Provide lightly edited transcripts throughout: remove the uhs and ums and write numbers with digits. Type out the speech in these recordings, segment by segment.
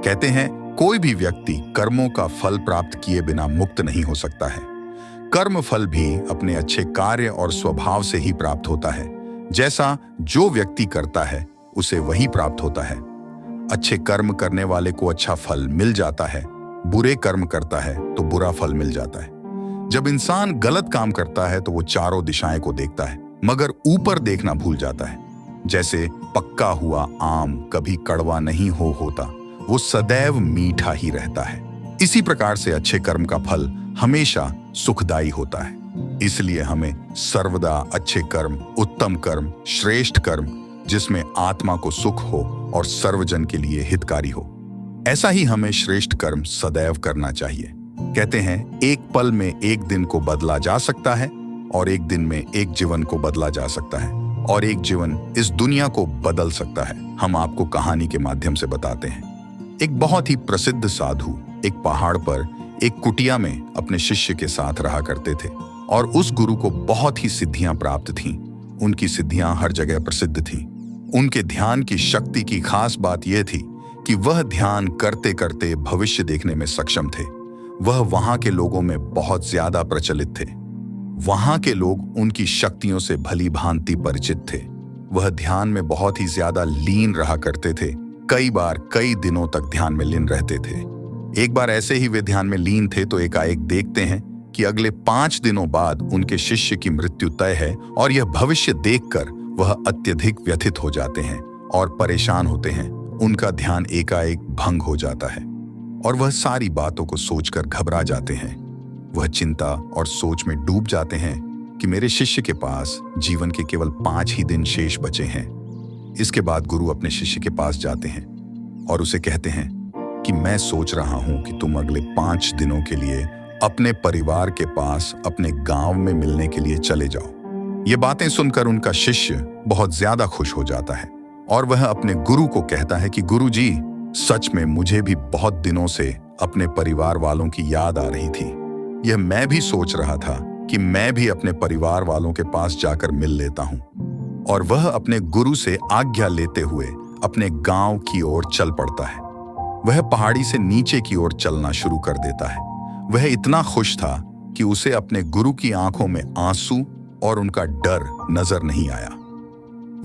कहते हैं कोई भी व्यक्ति कर्मों का फल प्राप्त किए बिना मुक्त नहीं हो सकता है। कर्म फल भी अपने अच्छे कार्य और स्वभाव से ही प्राप्त होता है। जैसा जो व्यक्ति करता है उसे वही प्राप्त होता है। अच्छे कर्म करने वाले को अच्छा फल मिल जाता है, बुरे कर्म करता है तो बुरा फल मिल जाता है। जब इंसान गलत काम करता है तो वो चारों दिशाएं को देखता है, मगर ऊपर देखना भूल जाता है। जैसे पक्का हुआ आम कभी कड़वा नहीं होता, वो सदैव मीठा ही रहता है। इसी प्रकार से अच्छे कर्म का फल हमेशा सुखदायी होता है। इसलिए हमें सर्वदा अच्छे कर्म, उत्तम कर्म, श्रेष्ठ कर्म, जिसमें आत्मा को सुख हो और सर्वजन के लिए हितकारी हो, ऐसा ही हमें श्रेष्ठ कर्म सदैव करना चाहिए। कहते हैं एक पल में एक दिन को बदला जा सकता है और एक दिन में एक जीवन को बदला जा सकता है और एक जीवन इस दुनिया को बदल सकता है। हम आपको कहानी के माध्यम से बताते हैं। एक बहुत ही प्रसिद्ध साधु एक पहाड़ पर एक कुटिया में अपने शिष्य के साथ रहा करते थे और उस गुरु को बहुत ही सिद्धियां प्राप्त थीं। उनकी सिद्धियां हर जगह प्रसिद्ध थीं। उनके ध्यान की शक्ति की खास बात यह थी कि वह ध्यान करते करते भविष्य देखने में सक्षम थे। वह वहां के लोगों में बहुत ज्यादा प्रचलित थे। वहां के लोग उनकी शक्तियों से भली भांति परिचित थे। वह ध्यान में बहुत ही ज्यादा लीन रहा करते थे। कई बार कई दिनों तक ध्यान में लीन रहते थे। एक बार ऐसे ही वे ध्यान में लीन थे तो एकाएक देखते हैं कि अगले 5 दिनों बाद उनके शिष्य की मृत्यु तय है और यह भविष्य देखकर वह अत्यधिक व्यथित हो जाते हैं और परेशान होते हैं। उनका ध्यान एकाएक भंग हो जाता है और वह सारी बातों को सोचकर घबरा जाते हैं। वह चिंता और सोच में डूब जाते हैं कि मेरे शिष्य के पास जीवन के केवल 5 ही दिन शेष बचे हैं। इसके बाद गुरु अपने शिष्य के पास जाते हैं और उसे कहते हैं कि मैं सोच रहा हूं कि तुम अगले 5 दिनों के लिए अपने परिवार के पास अपने गांव में मिलने के लिए चले जाओ। ये बातें सुनकर उनका शिष्य बहुत ज्यादा खुश हो जाता है और वह अपने गुरु को कहता है कि गुरु जी, सच में मुझे भी बहुत दिनों से अपने परिवार वालों की याद आ रही थी। यह मैं भी सोच रहा था कि मैं भी अपने परिवार वालों के पास जाकर मिल लेता हूं। और वह अपने गुरु से आज्ञा लेते हुए अपने गांव की ओर चल पड़ता है। वह पहाड़ी से नीचे की ओर चलना शुरू कर देता है। वह इतना खुश था कि उसे अपने गुरु की आंखों में आंसू और उनका डर नजर नहीं आया।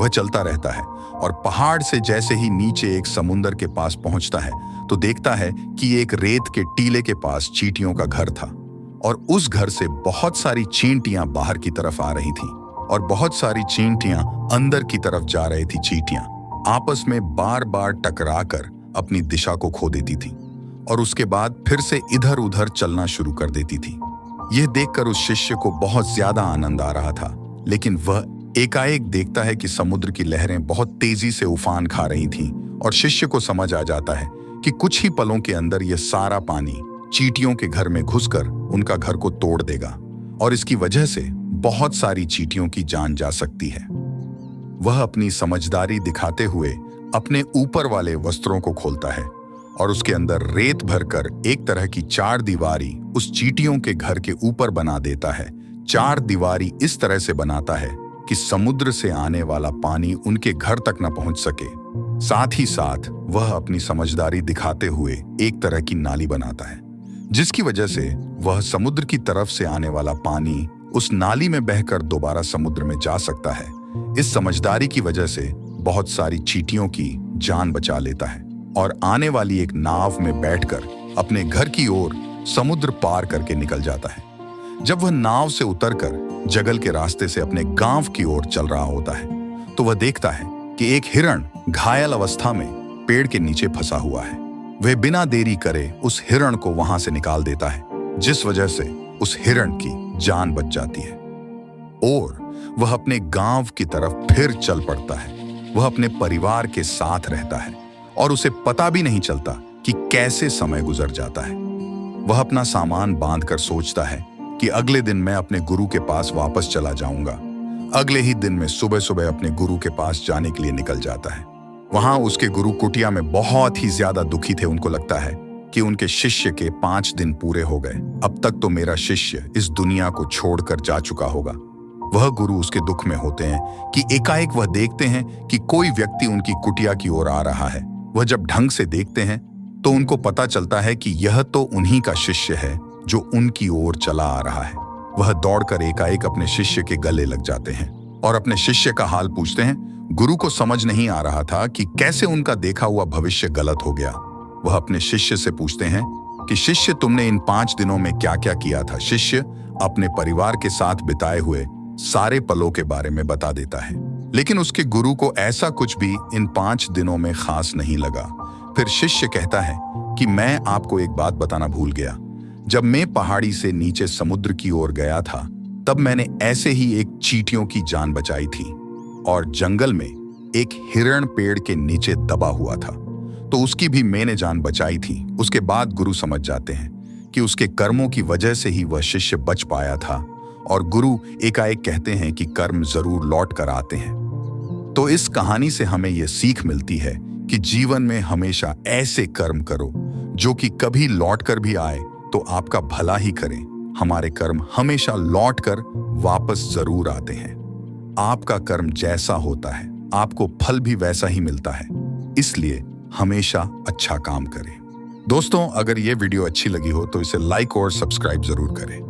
वह चलता रहता है और पहाड़ से जैसे ही नीचे एक समुंदर के पास पहुंचता है तो देखता है कि एक रेत के टीले के पास चींटियों का घर था और उस घर से बहुत सारी चींटियां बाहर की तरफ आ रही थीं और बहुत सारी चींटियां अंदर की तरफ जा रही थी। चींटियां आपस में बार बार टकराकर अपनी दिशा को खो देती थीं और उसके बाद फिर से इधर उधर चलना शुरू कर देती थीं। यह देखकर उस शिष्य को बहुत ज्यादा आनंद आ रहा था, लेकिन वह एकाएक देखता है कि समुद्र की लहरें बहुत तेजी से उफान खा रही थीं और शिष्य को समझ आ जाता है कि कुछ ही पलों के अंदर यह सारा पानी चींटियों के घर में घुसकर उनका घर को तोड़ देगा और इसकी वजह से बहुत सारी चींटियों की जान जा सकती है। वह अपनी समझदारी दिखाते हुए अपने ऊपर वाले वस्त्रों को खोलता है और उसके अंदर रेत भरकर एक तरह की 4 दीवारी उस चींटियों के घर के ऊपर बना देता है। 4 दीवारी इस तरह से बनाता है कि समुद्र से आने वाला पानी उनके घर तक न पहुंच सके। साथ ही साथ वह अपनी समझदारी दिखाते हुए एक तरह की नाली बनाता है, जिसकी वजह से वह समुद्र की तरफ से आने वाला पानी उस नाली में बहकर दोबारा समुद्र में जा सकता है। इस समझदारी की वजह से बहुत सारी चींटियों की जान बचा लेता है और आने वाली एक नाव में बैठकर अपने घर की ओर समुद्र पार करके निकल जाता है। जब वह नाव से उतरकर जंगल के रास्ते से अपने गांव की ओर चल रहा होता है तो वह देखता है कि एक हिरण घायल अवस्था में पेड़ के नीचे फंसा हुआ है। वह बिना देरी करे उस हिरण को वहां से निकाल देता है, जिस वजह से उस हिरण की जान बच जाती है और वह अपने गांव की तरफ फिर चल पड़ता है। वह अपने परिवार के साथ रहता है और उसे पता भी नहीं चलता कि कैसे समय गुजर जाता है। वह अपना सामान बांधकर सोचता है कि अगले दिन मैं अपने गुरु के पास वापस चला जाऊंगा। अगले ही दिन में सुबह सुबह अपने गुरु के पास जाने के लिए निकल जाता है। वहां उसके गुरु कुटिया में बहुत ही ज्यादा दुखी थे। उनको लगता है कि उनके शिष्य के 5 दिन पूरे हो गए। अब तक तो मेरा शिष्य इस दुनिया को छोड़कर जा चुका होगा। वह गुरु उसके दुख में होते हैं कि एकाएक वह देखते हैं कि कोई व्यक्ति उनकी कुटिया की ओर आ रहा है। वह जब ढंग से देखते हैं तो उनको पता चलता है कि यह तो उन्हीं का शिष्य है जो उनकी ओर चला आ रहा है। वह दौड़कर एकाएक अपने शिष्य के गले लग जाते हैं और अपने शिष्य का हाल पूछते हैं। गुरु को समझ नहीं आ रहा था कि कैसे उनका देखा हुआ भविष्य गलत हो गया। वह अपने शिष्य से पूछते हैं कि शिष्य, तुमने इन 5 दिनों में क्या क्या किया था। शिष्य अपने परिवार के साथ बिताए हुए सारे पलों के बारे में बता देता है, लेकिन उसके गुरु को ऐसा कुछ भी इन 5 दिनों में खास नहीं लगा। फिर शिष्य कहता है कि मैं आपको एक बात बताना भूल गया। जब मैं पहाड़ी से नीचे समुद्र की ओर गया था, तब मैंने ऐसे ही एक चींटियों की जान बचाई थी और जंगल में एक हिरण पेड़ के नीचे दबा हुआ था, तो उसकी भी मैंने जान बचाई थी। उसके बाद गुरु समझ जाते हैं कि उसके कर्मों की वजह से ही वह शिष्य बच पाया था और गुरु एकाएक कहते हैं कि कर्म जरूर लौट कर आते हैं। तो इस कहानी से हमें यह सीख मिलती है कि जीवन में हमेशा ऐसे कर्म करो जो कि कभी लौट कर भी आए तो आपका भला ही करें। हमारे कर्म हमेशा लौट कर वापस जरूर आते हैं। आपका कर्म जैसा होता है, आपको फल भी वैसा ही मिलता है। इसलिए हमेशा अच्छा काम करें। दोस्तों, अगर ये वीडियो अच्छी लगी हो तो इसे लाइक और सब्सक्राइब जरूर करें।